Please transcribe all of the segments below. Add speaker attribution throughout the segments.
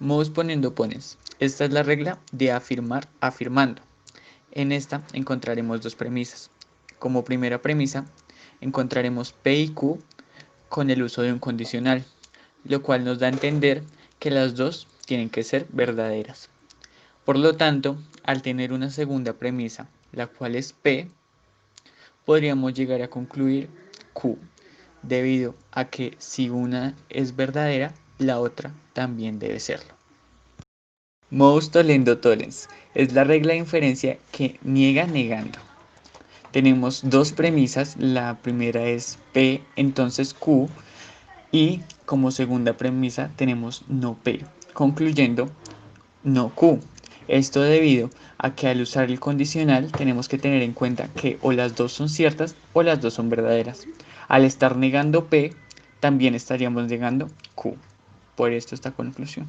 Speaker 1: Modus ponendo pones. Esta es la regla de afirmar afirmando. En esta encontraremos dos premisas. Como primera premisa, encontraremos P y Q con el uso de un condicional, lo cual nos da a entender que las dos tienen que ser verdaderas. Por lo tanto, al tener una segunda premisa, la cual es P, podríamos llegar a concluir Q, debido a que si una es verdadera, la otra también debe serlo. Modus tollendo tollens es la regla de inferencia que niega negando. Tenemos dos premisas, la primera es P, entonces Q, y como segunda premisa tenemos no P, concluyendo no Q. Esto debido a que al usar el condicional tenemos que tener en cuenta que o las dos son ciertas o las dos son verdaderas. Al estar negando P, también estaríamos negando Q. Por esto esta conclusión.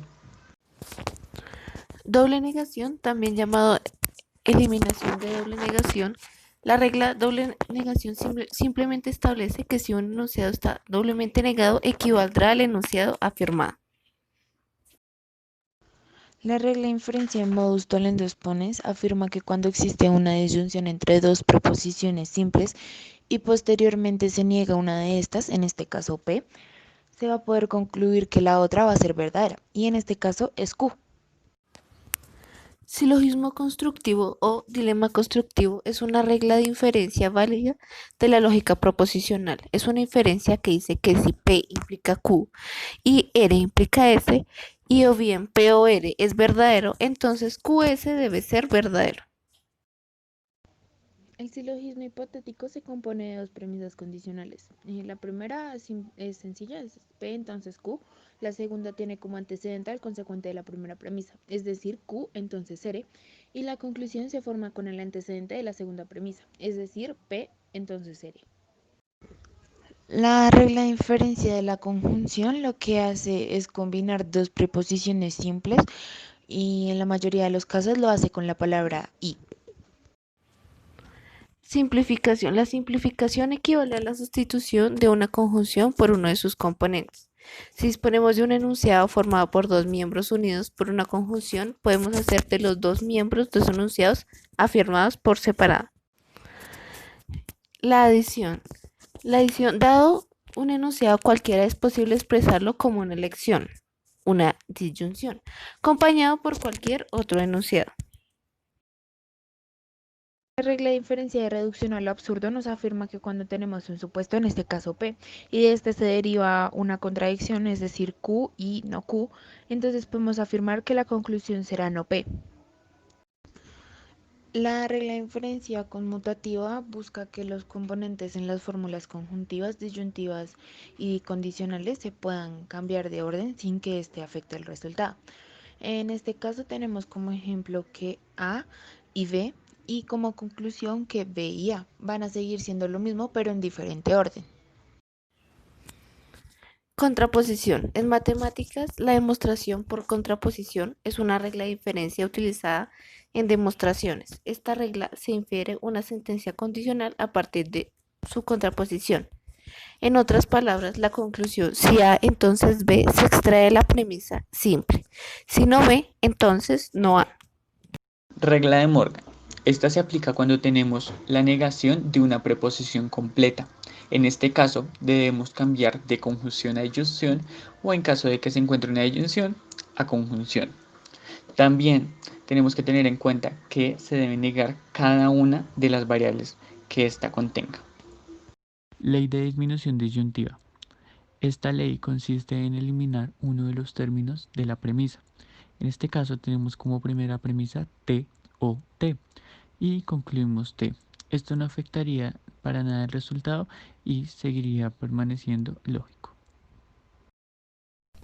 Speaker 2: Doble negación, también llamado eliminación de doble negación. La regla doble negación simplemente establece que si un enunciado está doblemente negado, equivaldrá al enunciado afirmado.
Speaker 3: La regla de inferencia en modus tollens pones afirma que cuando existe una disyunción entre dos preposiciones simples y posteriormente se niega una de estas, en este caso P, se va a poder concluir que la otra va a ser verdadera, y en este caso es Q.
Speaker 2: Silogismo constructivo o dilema constructivo es una regla de inferencia válida de la lógica proposicional. Es una inferencia que dice que si P implica Q y R implica S, y o bien P o R es verdadero, entonces QS debe ser verdadero.
Speaker 3: El silogismo hipotético se compone de dos premisas condicionales. La primera es sencilla, es P, entonces Q. La segunda tiene como antecedente al consecuente de la primera premisa, es decir, Q, entonces R. Y la conclusión se forma con el antecedente de la segunda premisa, es decir, P, entonces R. La regla de inferencia de la conjunción lo que hace es combinar dos preposiciones simples y en la mayoría de los casos lo hace con la palabra y.
Speaker 2: Simplificación. La simplificación equivale a la sustitución de una conjunción por uno de sus componentes. Si disponemos de un enunciado formado por dos miembros unidos por una conjunción, podemos hacer de los dos miembros dos enunciados afirmados por separado. La adición. La adición, dado un enunciado cualquiera, es posible expresarlo como una elección, una disyunción, acompañado por cualquier otro enunciado.
Speaker 3: La regla de inferencia de reducción a lo absurdo nos afirma que cuando tenemos un supuesto, en este caso P, y de este se deriva una contradicción, es decir, Q y no Q, entonces podemos afirmar que la conclusión será no P. La regla de inferencia conmutativa busca que los componentes en las fórmulas conjuntivas, disyuntivas y condicionales se puedan cambiar de orden sin que éste afecte el resultado. En este caso tenemos como ejemplo que A y B y como conclusión que B y A van a seguir siendo lo mismo pero en diferente orden.
Speaker 2: Contraposición. En matemáticas, la demostración por contraposición es una regla de inferencia utilizada en demostraciones. Esta regla se infiere una sentencia condicional a partir de su contraposición. En otras palabras, la conclusión si A entonces B se extrae de la premisa simple. Si no B, entonces no A.
Speaker 1: Regla de Morgan. Esta se aplica cuando tenemos la negación de una preposición completa. En este caso, debemos cambiar de conjunción a disyunción o en caso de que se encuentre una disyunción, a conjunción. También tenemos que tener en cuenta que se debe negar cada una de las variables que ésta contenga. Ley de disminución disyuntiva. Esta ley consiste en eliminar uno de los términos de la premisa. En este caso tenemos como primera premisa T o T y concluimos T. Esto no afectaría para nada el resultado y seguiría permaneciendo lógico.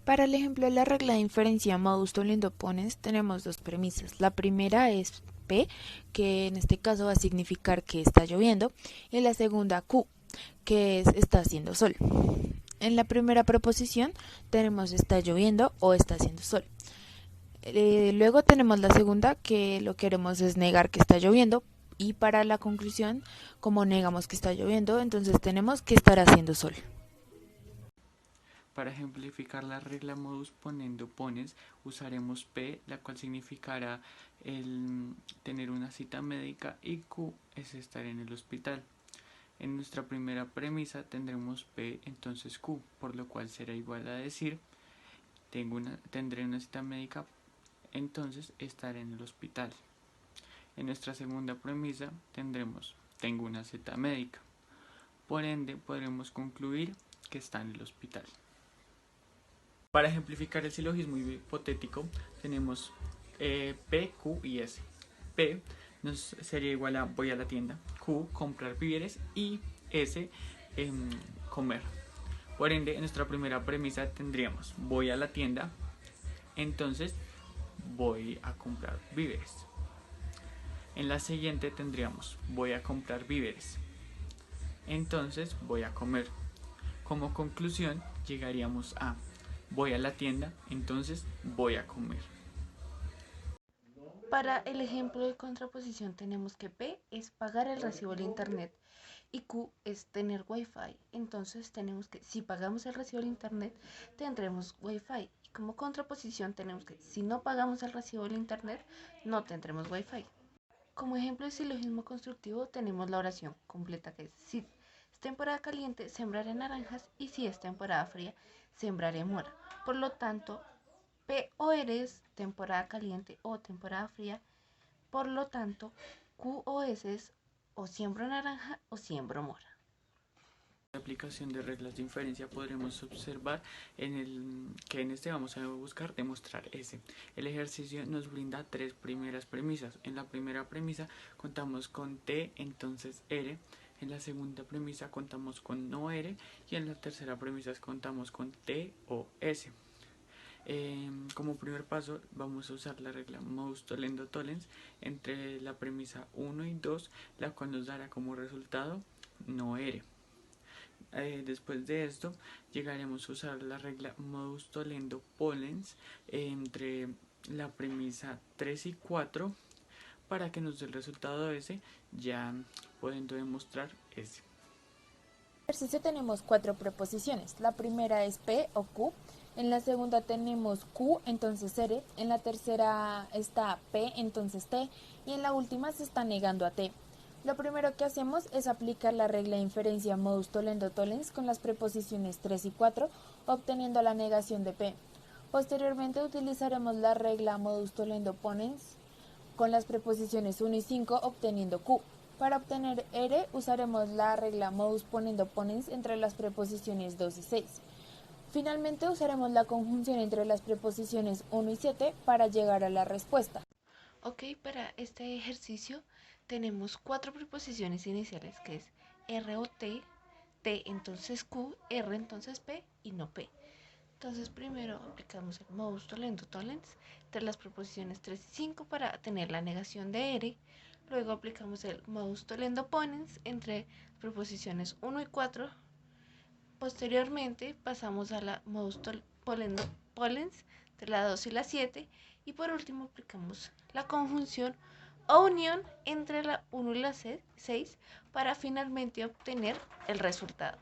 Speaker 3: Para el ejemplo de la regla de inferencia modus tollendo pones tenemos dos premisas. La primera es P, que en este caso va a significar que está lloviendo, y la segunda Q, que es está haciendo sol. En la primera proposición tenemos está lloviendo o está haciendo sol. Luego tenemos la segunda que lo que queremos es negar que está lloviendo y para la conclusión, como negamos que está lloviendo, entonces tenemos que estar haciendo sol.
Speaker 1: Para ejemplificar la regla modus ponendo ponens, usaremos P, la cual significará el tener una cita médica, y Q es estar en el hospital. En nuestra primera premisa tendremos P, entonces Q, por lo cual será igual a decir tendré una cita médica, entonces estaré en el hospital. En nuestra segunda premisa tendremos tengo una cita médica, por ende podremos concluir que está en el hospital. Para ejemplificar el silogismo hipotético tenemos P, Q y S. P sería igual a voy a la tienda, Q comprar víveres y S comer. Por ende, en nuestra primera premisa tendríamos voy a la tienda, entonces voy a comprar víveres. En la siguiente tendríamos voy a comprar víveres, entonces voy a comer. Como conclusión llegaríamos a voy a la tienda, entonces voy a comer.
Speaker 2: Para el ejemplo de contraposición tenemos que P es pagar el recibo de internet y Q es tener Wi-Fi. Entonces tenemos que si pagamos el recibo de internet tendremos Wi-Fi. Y como contraposición tenemos que si no pagamos el recibo del internet no tendremos Wi-Fi. Como ejemplo de silogismo constructivo tenemos la oración completa que es si es temporada caliente sembraré naranjas y si es temporada fría sembraré mora. Por lo tanto, P o eres temporada caliente o temporada fría. Por lo tanto, Q o S es o siembro naranja o siembro mora.
Speaker 1: La aplicación de reglas de inferencia podremos observar que en este vamos a buscar demostrar S. El ejercicio nos brinda tres primeras premisas. En la primera premisa contamos con T, entonces R. En la segunda premisa contamos con no R. Y en la tercera premisa contamos con T o S. Como primer paso vamos a usar la regla modus tollendo tollens entre la premisa 1 y 2, la cual nos dará como resultado no R. Después de esto llegaremos a usar la regla modus tollendo pollens entre la premisa 3 y 4 para que nos dé el resultado S, ya pudiendo demostrar S.
Speaker 3: En el ejercicio tenemos 4 preposiciones. La primera es P o Q. En la segunda tenemos Q, entonces R. En la tercera está P, entonces T. Y en la última se está negando a T. Lo primero que hacemos es aplicar la regla de inferencia modus tollendo tollens con las preposiciones 3 y 4, obteniendo la negación de P. Posteriormente utilizaremos la regla modus tollendo ponens con las preposiciones 1 y 5, obteniendo Q. Para obtener R usaremos la regla modus ponendo ponens entre las preposiciones 2 y 6. Finalmente usaremos la conjunción entre las preposiciones 1 y 7 para llegar a la respuesta.
Speaker 2: Ok, para este ejercicio tenemos 4 preposiciones iniciales que es R o T, T entonces Q, R entonces P y no P. Entonces primero aplicamos el modus tollendo tollens entre las preposiciones 3 y 5 para tener la negación de R. Luego aplicamos el modus tollendo ponens entre preposiciones 1 y 4. Posteriormente pasamos a la modus tollendo pollens entre la 2 y la 7. Y por último aplicamos la conjunción o unión entre la 1 y la 6 para finalmente obtener el resultado.